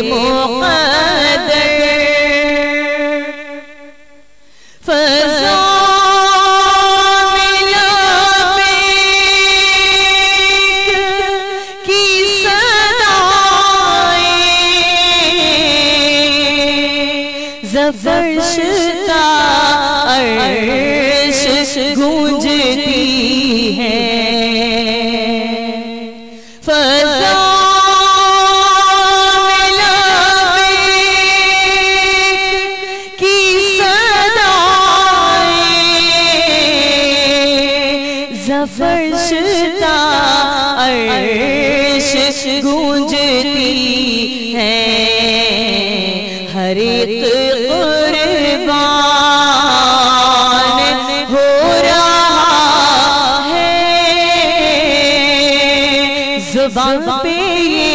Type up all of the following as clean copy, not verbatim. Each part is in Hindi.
मुक़द्दर फज़ा में लबैक की सदाएं ज़फ़रशता अर्श गूंजती है। फज़ा में लबैक की सदाएं ज़फ़रशता अर्श गूंजती है। हर एक कुर्बान हो रहा है ज़ुबान पे ये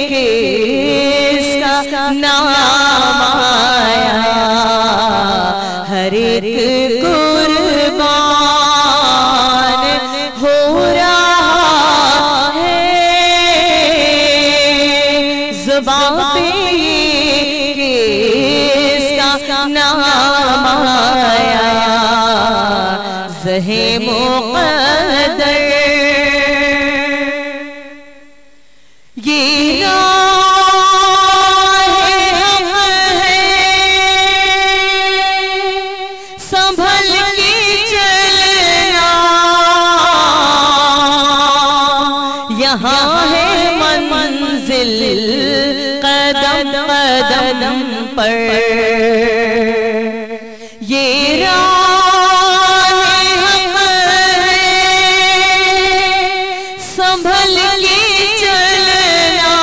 कि इसका नाम आया। हर एक कुर्बान हो रहा है ज़ुबान पे नाम आया। ज़हे मुक़द्दर ये राह हक़ है संभल के चलना। यहाँ है मंजिल कदम कदम पर। ये राह हक़ है संभल के चलना।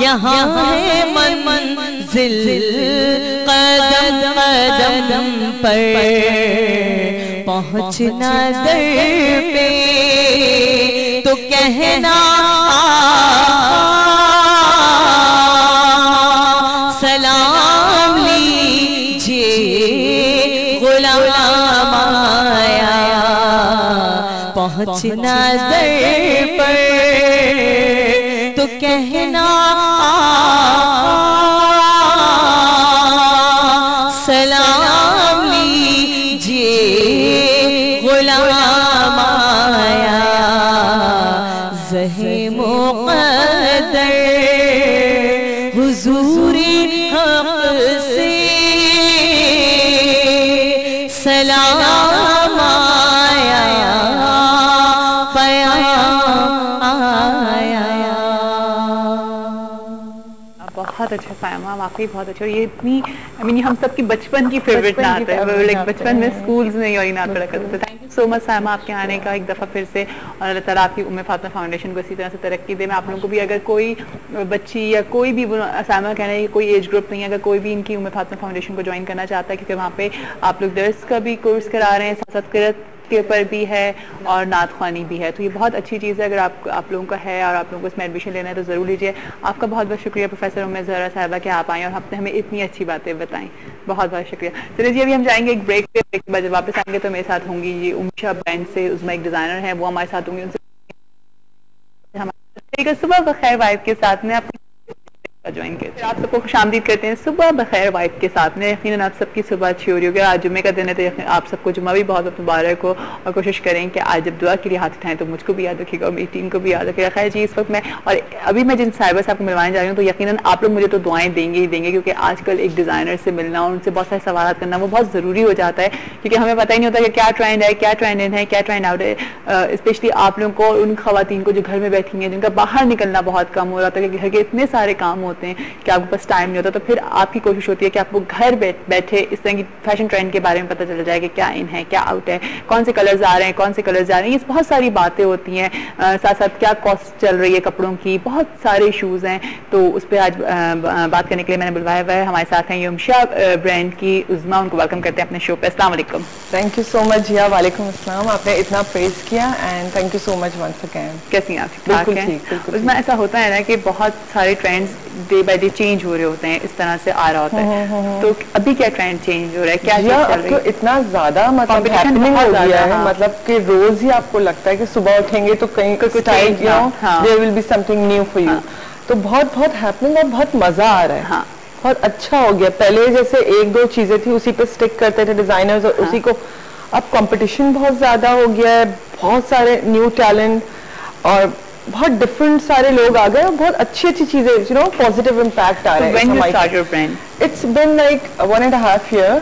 यहाँ है मंजिल कदम कदम पर। पहुँचना दर पे तो कहना सलाम लीजिए गुलाम आया। पहुँचना दर पर तो कहना सलाम लीजिए गुलाम आया। ज़हे मुक़द्दर हुज़ूरे हक़ से सलाम आया पैगाम आया। बहुत अच्छा सायमा, वाकई बहुत अच्छा। ये इतनी हम सब की बचपन की फेवरेट नात है। लाइक बचपन में स्कूल्स में यही नात पढ़ा करते थे। Thank you so much Saima आपके आने का एक दफ़ा फिर से। और अल्लाह ताला आपकी उम्मे फातिमा फाउंडेशन को इसी तरह से तरक्की दे। मैं आप लोगों को भी, अगर कोई बच्ची या कोई भी, सायमा कहना है कोई एज ग्रुप नहीं है, अगर कोई भी इनकी उम्मे फातिमा फाउंडेशन को ज्वाइन करना चाहता है, क्योंकि वहाँ पे आप लोग दर्स का भी कोर्स करा रहे हैं, साथ किरत के ऊपर भी है और नात ख़्वानी भी है। तो ये बहुत अच्छी चीज़ है। अगर आप लोगों का है और आप लोगों को इसमें एडमिशन लेना है तो ज़रूर लीजिए। आपका बहुत बहुत शुक्रिया प्रोफेसर उम्मे ज़हरा साहिबा कि आप आएँ और आपने हमें इतनी अच्छी बातें बताएं। बहुत बहुत शुक्रिया। चलिए जी, अभी हम जाएंगे एक ब्रेक पे। ब्रेक के बाद जब वापस आएंगे तो मेरे साथ होंगी ये उम्शा ब्रांड से, उसमें एक डिज़ाइनर है, वो हमारे साथ होंगी। उनसे हमारे सुबह बखैर वाइफ के साथ में आप ज्वाइन करते हैं। आप सबको खुशामदीद करते हैं सुबह बखैर वाइफ के साथ में। यकीनन आप सबकी सुबह अच्छी हो रही होगी। आज जुम्मे का दिन है तो आप सबको जुम्मा भी बहुत बहुत मुबारक हो। और कोशिश करें कि आज जब दुआ के लिए हाथ उठाएं तो मुझको भी याद रखिएगा और मेरी टीम को भी याद रखिएगा। खैर जी, इस वक्त मैं और अभी मैं जिन साहिबा साहब को मिलवाने जा रही हूँ तो यकीनन आप लोग मुझे तो दुआएं देंगे ही देंगे, क्योंकि आजकल एक डिज़ाइनर से मिलना और उनसे बहुत सारे सवाल करना वो बहुत ज़रूरी हो जाता है, क्योंकि हमें पता ही नहीं होता कि क्या ट्रेंड है, क्या ट्रेंड इन है, क्या ट्रेंड आउट है। स्पेशली आप लोगों को, उन खवातीन को जो घर में बैठी हैं, जिनका बाहर निकलना बहुत कम हो रहा था, क्योंकि घर के इतने सारे काम होते हैं कि आपको बस टाइम नहीं होता। तो फिर आपकी कोशिश होती है कि आपको घर बैठे इस तरह की फैशन ट्रेंड के बारे में पता चल जाए कि क्या इन है, क्या आउट है, कौन से कलर्स आ रहे हैं, कौन से कलर्स जा रहे हैं। ये बहुत सारी बातें होती हैं। साथ साथ क्या कॉस्ट चल रही है कपड़ों की, बहुत सारे इशूज़ हैं। तो उस पर आज बात करने के लिए मैंने बुलवाया हुआ है। हमारे साथ हैं उम्शा ब्रांड की उज़मा, उनको वेलकम करते हैं अपने शो पे। अस्सलाम वालेकुम। Thank you so much Jiya. वालेकुम अस्सलाम। आपने इतना प्रेज किया and thank you so much once again. कैसी हैं आप? बिल्कुल ठीक। उज़मा, ऐसा होता है ना कि बहुत सारे trends day by day change हो रहे होते हैं, इस तरह से आ रहा होता है, तो अभी क्या ट्रेंड चेंज हो रहा है, क्या चीज चल रही है? इतना ज्यादा मतलब हैपनिंग हो गया है, मतलब कि रोज ही आपको लगता है कि सुबह उठेंगे तो कहीं कुछ there will be something new for you, तो बहुत बहुत हैपनिंग और बहुत मजा आ रहा है। बहुत अच्छा हो गया। पहले जैसे एक दो चीजें थी उसी पे स्टिक करते थे डिजाइनर्स और उसी को, अब कंपटीशन बहुत ज्यादा हो गया है, बहुत सारे न्यू टैलेंट और बहुत डिफरेंट सारे लोग आ गए और बहुत अच्छी अच्छी चीजें, यू नो, पॉजिटिव इम्पैक्ट आ रहा है। When you start your brand? It's been like 1.5 year,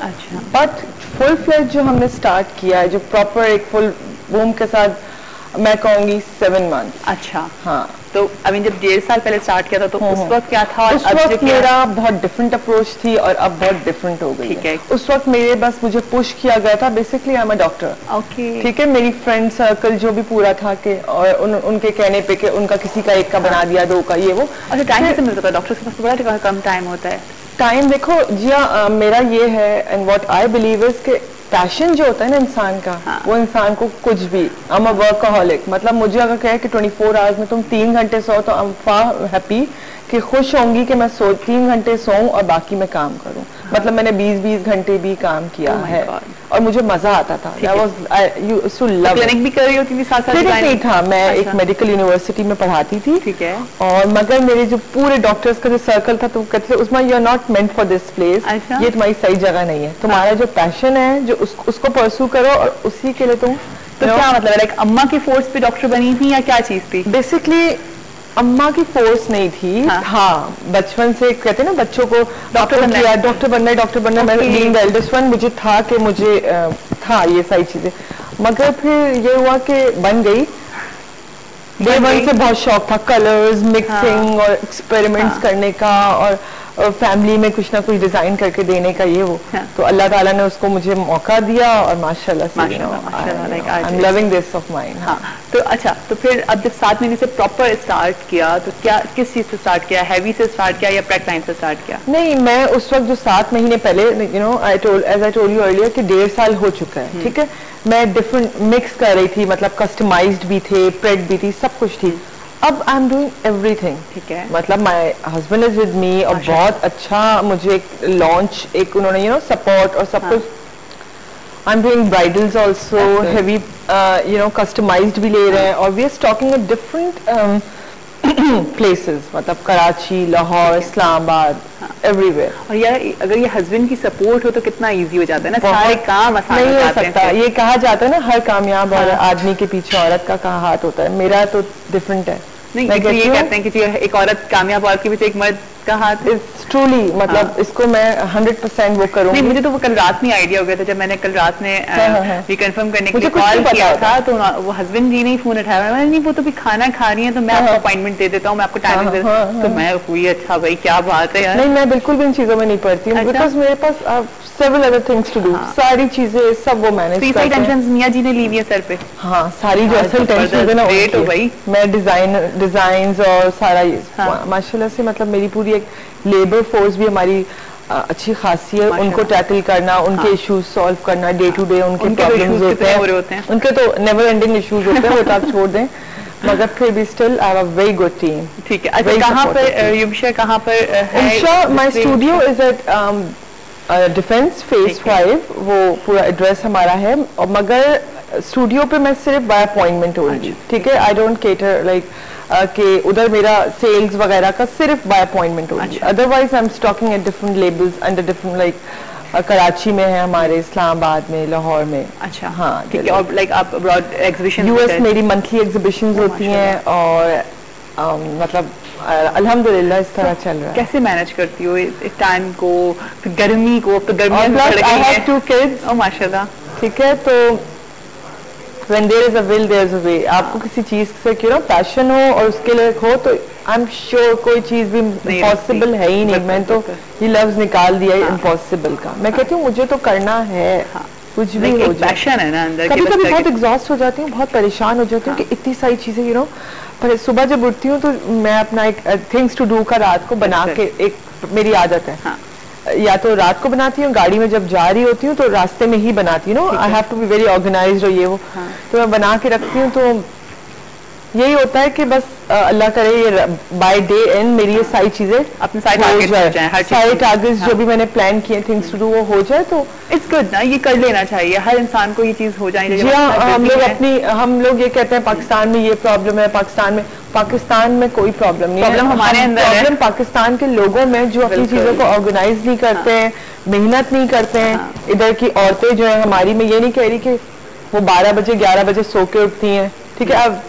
but full fledged जो हमने स्टार्ट किया है, जो प्रॉपर एक फुल बूम के साथ, मैं कहूँगी 7 months। अच्छा, हाँ। तो अभी जब 1.5 साल पहले स्टार्ट किया था तो उस वक्त क्या था? उस वक्त मेरा बहुत डिफरेंट अप्रोच थी और अब बहुत डिफरेंट हो गई है। उस वक्त मेरे बस मुझे पुश किया गया था, basically I am a doctor, ठीक है, मेरी फ्रेंड सर्कल जो भी पूरा था कि और उनके कहने पे कि उनका किसी का एक का बना दिया, दो का, ये वो। अच्छा, टाइम कैसे मिलता था? डॉक्टर के पास तो बड़ा कम टाइम होता है। टाइम देखो जी, मेरा ये है and what I believe is के पैशन जो होता है ना इंसान का, वो इंसान को कुछ भी, आई एम अ वर्कaholic, मतलब मुझे अगर कहे कि 24 आवर्स में तुम 3 घंटे सो तो आई एम फार हैप्पी, कि खुश होंगी कि मैं 3 घंटे सोऊं और बाकी मैं काम करूं। मतलब मैंने 20-20 घंटे भी काम किया है और मुझे मजा आता था। क्लिनिक भी कर रही होती थी साथ साथ? क्लिनिक नहीं था, मैं एक मेडिकल यूनिवर्सिटी में पढ़ाती थी, ठीक है, और मगर मेरे जो पूरे डॉक्टर्स का जो सर्कल था तो कहते थे उसमें you are not meant for this place, ये तुम्हारी सही जगह नहीं है, तुम्हारा जो पैशन है जो उसको परस्यू करो और उसी के लिए तुम। तो क्या मतलब, लाइक अम्मा की फोर्स पे डॉक्टर बनी थी या क्या चीज थी? बेसिकली अम्मा की फोर्स नहीं थी, हाँ, बचपन से कहते हैं ना बच्चों को डॉक्टर बनना है, डॉक्टर बनना है, डॉक्टर बनना है। मैं बीइंग द एल्डेस्ट वन, मुझे था कि मुझे था ये सारी चीजें, मगर फिर ये हुआ कि बन गई। डे वन से बहुत शौक था कलर्स मिक्सिंग और एक्सपेरिमेंट्स करने का और फैमिली में कुछ ना कुछ डिजाइन करके देने का, ये वो। तो अल्लाह ताला ने उसको मुझे मौका दिया और माशाल्लाह से I am loving this of mine. तो अच्छा, तो फिर अब जब 7 महीने से प्रॉपर स्टार्ट किया तो क्या किस चीज से स्टार्ट किया? हैवी से स्टार्ट किया या प्रैक्ट लाइन से स्टार्ट किया? नहीं, मैं उस वक्त जो 7 महीने पहले, you know, as I told you earlier कि 1.5 साल हो चुका है, ठीक है, मैं डिफरेंट मिक्स कर रही थी, मतलब कस्टमाइज्ड भी थे, प्रेड भी थी, सब कुछ थी। अब आई एम डूइंग एवरीथिंग, ठीक है, मतलब my husband is with me और बहुत अच्छा मुझे एक लॉन्च, एक उन्होंने यू नो सपोर्ट और सब कुछ। I am doing bridals also, heavy you know customized भी ले रहे हैं और we are stocking at different places, मतलब कराची, लाहौर, इस्लामाबाद, एवरीवेयर। और यार अगर ये हस्बैंड की सपोर्ट हो तो कितना इजी हो जाता है ना, सारे काम आसान नहीं हो सकता। ये कहा जाता है ना हर कामयाब और आदमी के पीछे औरत का कहा हाथ होता है, मेरा तो डिफरेंट है। नहीं, ये कहते हैं कि एक औरत कामयाब औरत के पीछे एक मर्द का हाथ, ट्रूली, मतलब इसको मैं 100% वो करूँगी। नहीं, मुझे तो वो कल रात में आइडिया हो गया था जब मैंने कल रात में रिकन्फर्म करने के लिए कॉल किया था, तो वो हस्बैंड जी ने फोन उठाया, मैंने नहीं वो तो भी खाना खा रही है तो मैं आपको अपॉइंटमेंट दे देता हूँ, मैं आपको टाइमिंग दे देता हूँ। तो मैं हुई अच्छा भाई क्या बात है यार। नहीं, मैं बिल्कुल भी इन चीजों में नहीं पड़ती हूँ, बिकॉज मेरे पास several other things to do, सारी चीजें सब वो मैनेज करते हैं। टेंशंस मियां जी ने ली हुई है सर पे। हाँ, सारी जो असल टेंशन है ना हो भाई, मैं डिजाइन्स और सारा ये माशाल्लाह से, मतलब मेरी पूरी एक लेबर फोर्स भी हमारी अच्छी खासी है, उनको टैकल करना, उनके इश्यूज सॉल्व करना, डे टू डे उनके प्रॉब्लम्स होते हैं, उनके तो नेवर एंडिंग इश्यूज होते हैं, वो तो आप छोड़ दें, मगर फिर भी still I have a very good team. ठीक है, अच्छा कहाँ पर युमशा, कहाँ पर है? My studio is at defence phase 5, वो पूरा एड्रेस हमारा है, और मगर स्टूडियो पे मैं सिर्फ बाय अपॉइंटमेंट होंगी, ठीक है, आई डोंट केटर लाइक कि उधर मेरा सेल्स वगैरह का सिर्फ बाय अपॉइंटमेंट होगी, otherwise I am stocking at different labels under different, like Karachi में है हमारे, इस्लामाबाद में, लाहौर में। अच्छा, हाँ, ठीक है, और लाइक आप अब्रॉड एग्जीबिशन, यूएस मेरी मंथली एग्जीबिशंस होती हैं और मतलब अल्हम्दुलिल्लाह इस तरह चल रहा है। कैसे मैनेज करती हो इस टाइम को, गर्मी को? तो गर्मी आई हैव 2 kids, ओह माशाल्लाह, ठीक है, तो when there is a will there is a way। आपको किसी चीज से क्यों ना पैशन हो और उसके लिए हो तो आई एम श्योर कोई चीज भी इम्पॉसिबल है ही नहीं। मैं तो ये लफ्ज निकाल दिया है इम्पॉसिबल का, मैं कहती हूँ मुझे तो करना है, कुछ भी हो जाए, पैशन है ना अंदर। कभी कभी बहुत एग्जॉस्ट हो जाती हूँ, बहुत परेशान हो जाती हूँ कि इतनी सारी चीजें, यू नो, पर सुबह जब उठती हूँ तो मैं अपना एक थिंग्स टू डू का रात को बना के, एक मेरी आदत है, या तो रात को बनाती हूँ, गाड़ी में जब जा रही होती हूँ तो रास्ते में ही बनाती हूँ, no I have to be very organized और ये वो, तो मैं बना के रखती हूँ। तो यही होता है कि बस अल्लाह करे ये बाय डे एंड मेरी ये सारी चीजें अपने सारे टारगेट्स हो जाएं, हर चीज़ सारे में। टारगेट्स जो भी मैंने प्लान किए थिंग्स टू डू वो हो जाए तो इट्स गुड ना, ये कर लेना चाहिए, हर इंसान को ये चीज हो जानी जी चाहिए। हाँ। हम लोग ये कहते हैं पाकिस्तान में ये प्रॉब्लम है, पाकिस्तान में कोई प्रॉब्लम नहीं है। प्रॉब्लम हमारे अंदर है। प्रॉब्लम पाकिस्तान के लोगों में जो अपनी बिल्कुल। चीजों को ऑर्गेनाइज नहीं करते हैं, मेहनत नहीं करते हैं। इधर की औरतें जो है हमारी, मैं ये नहीं कह रही कि वो 12 बजे 11 बजे सो के उठती हैं, ठीक है। अब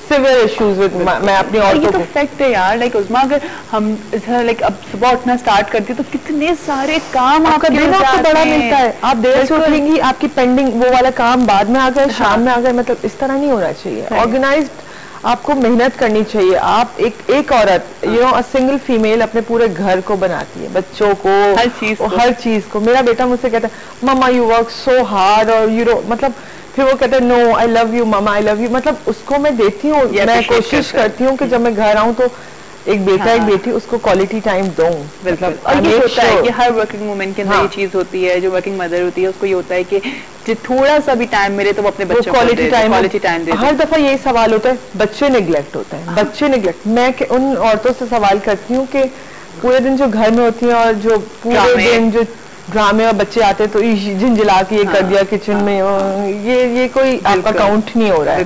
सिवियर इश्यूज विद मैं अपनी ये औरतों तो को फैक्ट है यार, लाइक उस्मा अगर हम लाइक अब सुबह उठना स्टार्ट करती तो कितने सारे काम आपका आपके दिन हो आपको जाते बड़ा हैं। मिलता है। आप देर से बिल्कुल। उठेंगी, आपकी पेंडिंग वो वाला काम बाद में आ गए, शाम में आ गए, मतलब इस तरह नहीं होना चाहिए। ऑर्गेनाइज्ड आपको मेहनत करनी चाहिए। आप एक औरत अ सिंगल फीमेल अपने पूरे घर को बनाती है, बच्चों को, हर चीज को। मेरा बेटा मुझसे कहता है mama you work so hard और मतलब फिर वो कहते हैं no I love you mama I love you, मतलब उसको मैं देती हूँ, मैं कोशिश करती हूँ कि जब मैं घर आऊँ तो एक बेटा एक बेटी उसको क्वालिटी टाइम दूं। मतलब और ये होता है कि हर वर्किंग वुमेन के अंदर ये चीज होती है, जो वर्किंग मदर होती है उसको ये होता है कि जो थोड़ा सा भी टाइम मिले तो वो अपने बच्चों को क्वालिटी टाइम दे। हर दफा यही सवाल होता है, बच्चे निगलेक्ट होते हैं, बच्चे निगलेक्ट। मैं उन औरतों से सवाल करती हूँ कि पूरे दिन जो घर में होती हैं और जो पूरे दिन जो ड्रामे और बच्चे आते हैं तो झिंझिला के ये कर दिया किचन में, ये कोई आपका काउंट नहीं हो रहा है।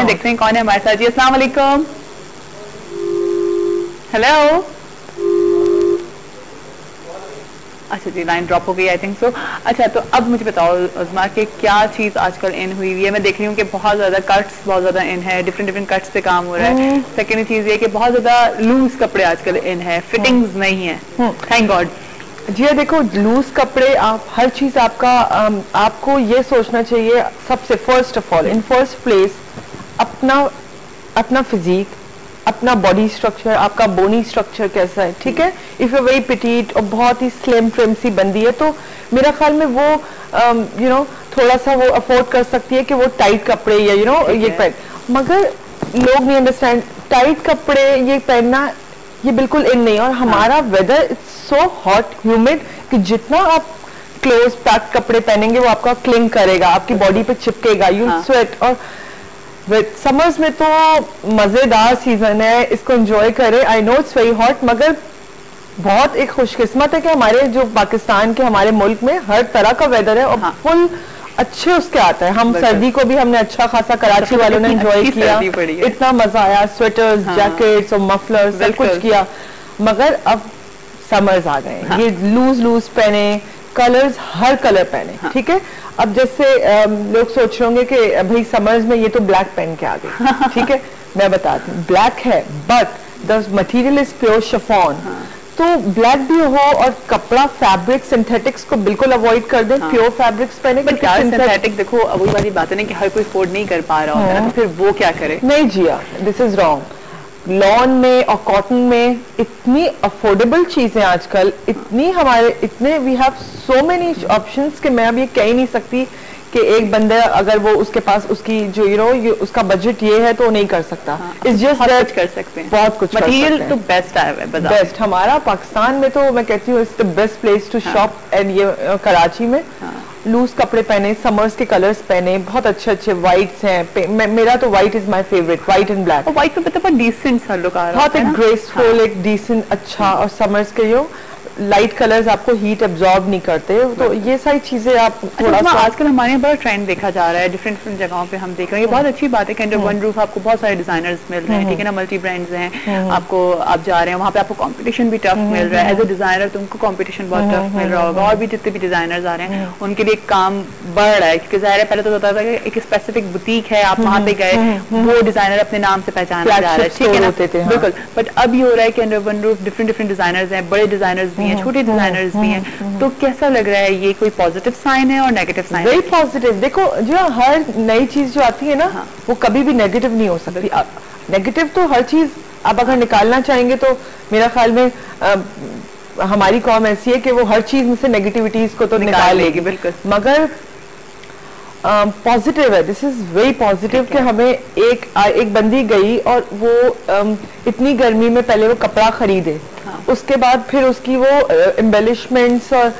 देखते हैं कौन है हमारे साथ जी। अस्सलाम वालेकुम। हेलो। अच्छा जी, लाइन ड्रॉप हो गई आई थिंक सो। अच्छा तो अब मुझे बताओ उस्मा कि क्या चीज आजकल इन हुई हुई है। मैं देख रही हूँ कि बहुत ज्यादा कट्स बहुत ज्यादा इन है, डिफरेंट कट्स पे काम हो रहा है। सेकेंड चीज ये कि बहुत ज्यादा लूज कपड़े आजकल इन है, फिटिंग्स नहीं है, थैंक गॉड। जी हाँ, देखो लूज कपड़े आप हर चीज आपका आपको ये सोचना चाहिए सबसे first of all in first place अपना फिजिक, अपना बॉडी स्ट्रक्चर, आपका बोनी स्ट्रक्चर कैसा है, ठीक है। इफ यू वेरी पिटीट और बहुत ही स्लिम ट्रिम सी बंदी है तो मेरा ख्याल में वो थोड़ा सा वो अफोर्ड कर सकती है कि वो टाइट कपड़े या ये पहन, मगर लोग नहीं अंडरस्टैंड टाइट कपड़े ये पहनना ये बिल्कुल इन नहीं। और हमारा whether it's so hot humid कि जितना आप क्लोज पैक कपड़े पहनेंगे वो आपका क्लिंग करेगा, आपकी बॉडी पे चिपकेगा, यू स्वेट। और समर्स में तो मजेदार सीजन है, इसको एंजॉय करें। I know it's very hot, मगर बहुत एक खुशकिस्मत है कि हमारे जो पाकिस्तान के हमारे मुल्क में हर तरह का वेदर है और फुल अच्छे उसके आता है। हम सर्दी को भी हमने अच्छा खासा कराची वालों ने एंजॉय किया, इतना मजा आया, स्वेटर्स जैकेट्स और मफलर्स सब कुछ किया। मगर अब समर्स आ गए, ये लूज पहने, कलर्स हर कलर पहने, ठीक है। अब जैसे लोग सोच रहे होंगे कि भाई समर्स में ये तो ब्लैक पहन के आ गए, ठीक है। मैं बताती हूँ ब्लैक है but the material is pure chiffon, तो ब्लैक भी हो और कपड़ा फैब्रिक सिंथेटिक्स को बिल्कुल अवॉइड कर दें, प्योर फैब्रिक्स पहने। सिंथेटिक देखो अब वही वाली बात है ना कि हर कोई अफोर्ड नहीं कर पा रहा होता है, तो फिर वो क्या करे। नहीं Jiya, this is wrong. Lawn में और कॉटन में इतनी अफोर्डेबल चीजें आजकल, इतने we have so many options कि मैं अब ये कह ही नहीं सकती कि एक बंदा अगर वो उसके पास उसकी जो उसका बजट ये है तो वो नहीं कर सकता। इट्स जस्ट दैट कर सकते हैं, बहुत कुछ मटेरियल तो बेस्ट है, बेस्ट। हमारा पाकिस्तान में तो मैं कहती हूँ it's the best place to shop and ये कराची में लूज कपड़े पहने, समर्स के कलर्स पहने, बहुत अच्छे व्हाइट्स हैं। मेरा तो white is my favourite, white and black. White पे पता डिसेंट सा लुक आ रहा है, बहुत एक ग्रेसफुल एक डिसेंट अच्छा। और समर्स के लाइट कलर्स आपको हीट एब्जॉर्ब नहीं करते, तो ये सारी चीजें आप थोड़ा सा आजकल हमारे यहाँ बड़ा ट्रेंड देखा जा रहा है, डिफरेंट जगहों पे हम देख रहे हैं। ये बहुत अच्छी बात है कि अंडर वन रूफ आपको बहुत सारे डिजाइनर्स मिल रहे हैं, ठीक है ना, मल्टी ब्रांड्स हैं, आपको आप जा रहे हैं वहाँ पे आपको कंपटीशन भी टफ मिल रहा है। एज ए डिजाइनर तुमको कंपटीशन बहुत टफ मिल रहा होगा, और भी जितने भी डिजाइनर्स आ रहे हैं उनके लिए काम बढ़ रहा है, क्योंकि जाहिर है पहले तो होता था कि एक स्पेसिफिक बुटीक है, आप वहाँ पे गए, वो डिजाइनर अपने नाम से पहचाना जा रहा है, ठीक है ना, बिल्कुल। बट अब ये हो रहा है कि under one roof different designers हैं, बड़े डिजाइनर्स भी हैं, छोटे डिजाइनर्स भी हैं। तो कैसा लग रहा है, ये कोई पॉजिटिव साइन है और नेगेटिव साइन? Very positive. देखो जो हर नई चीज जो आती है ना वो कभी भी नेगेटिव नहीं हो सकती। नेगेटिव तो हर चीज आप अगर निकालना चाहेंगे तो मेरा ख्याल में हमारी कौम ऐसी है कि वो हर चीज में से नेगेटिविटीज को तो निकाल लेगी, बिल्कुल। मगर पॉजिटिव है, दिस इज वेरी पॉजिटिव कि हमें एक बंदी गई और वो इतनी गर्मी में पहले वो कपड़ा खरीदे, उसके बाद फिर उसकी वो एम्बेलिशमेंट्स और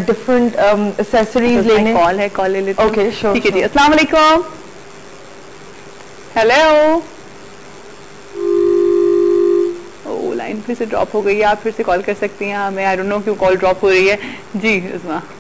डिफरेंट एक्सेसरीज लेने। कॉल ले लेते हैं, ओके श्योर, ठीक है जी। अस्सलाम वालेकुम। हेलो फिर से ड्रॉप हो गई है, आप फिर से कॉल कर सकती हैं हमें। आई डोंट नो क्यों कॉल ड्रॉप हो रही है। जी उस्मा।